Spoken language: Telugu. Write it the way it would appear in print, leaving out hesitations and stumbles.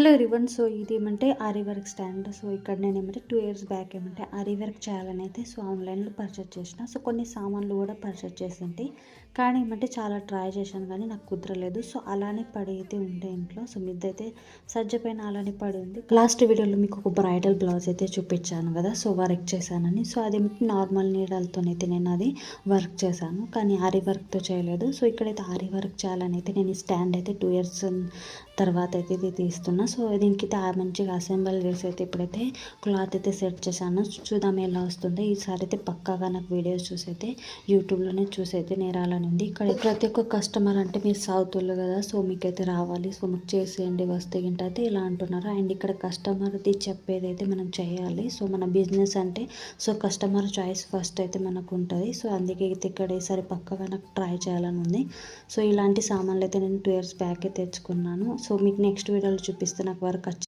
Hello everyone. సో ఇది ఏమంటే ఆరీ వర్క్ స్టాండ్. సో ఇక్కడ నేను ఏమంటే 2 ఇయర్స్ బ్యాక్ ఏమంటే ఆరీ వర్క్ చేయాలని అయితే సో ఆన్లైన్లో పర్చేస్ చేసిన. సో కొన్ని సామాన్లు కూడా పర్చేస్ చేసింటి, కానీ ఏమంటే చాలా ట్రై చేశాను కానీ నాకు కుదరలేదు. సో అలానే పడి అయితే ఉండే ఇంట్లో. సో మిద్దైతే సజ్జపైన అలానే పడి ఉంది. లాస్ట్ వీడియోలో మీకు ఒక బ్రైడల్ బ్లౌజ్ అయితే చూపించాను కదా, సో వర్క్ చేశానని. సో అది నార్మల్ నీడలతోనైతే నేను అది వర్క్ చేశాను, కానీ ఆరీ వర్క్తో చేయలేదు. సో ఇక్కడైతే ఆరీ వర్క్ చేయాలని అయితే నేను ఈ స్టాండ్ అయితే 2 ఇయర్స్ తర్వాత అయితే ఇది తీస్తున్నా. సో దీనికి మంచిగా అసెంబల్ చేసి అయితే ఇప్పుడైతే క్లాత్ అయితే సెట్ చేశాను. చూద్దాం ఎలా వస్తుందో. ఈసారి అయితే పక్కాగా నాకు వీడియోస్ చూసి అయితే యూట్యూబ్లోనే చూసి అయితే నేరాలని ఉంది. ఇక్కడ ప్రతి ఒక్క కస్టమర్ అంటే మీరు సౌత్ వాళ్ళు కదా, సో మీకైతే రావాలి, సో మీకు చేసేయండి వస్తే అయితే ఇలా అంటున్నారు. అండ్ ఇక్కడ కస్టమర్ది చెప్పేది అయితే మనం చేయాలి. సో మన బిజినెస్ అంటే సో కస్టమర్ చాయిస్ ఫస్ట్ అయితే మనకు ఉంటుంది. సో అందుకే అయితే ఇక్కడ ఈసారి పక్కగా నాకు ట్రై చేయాలని ఉంది. సో ఇలాంటి సామాన్లు అయితే నేను 2 ఇయర్స్ బ్యాకే తెచ్చుకున్నాను. సో మీకు నెక్స్ట్ వీడియోలో చూపిస్తే నాకు వర్క్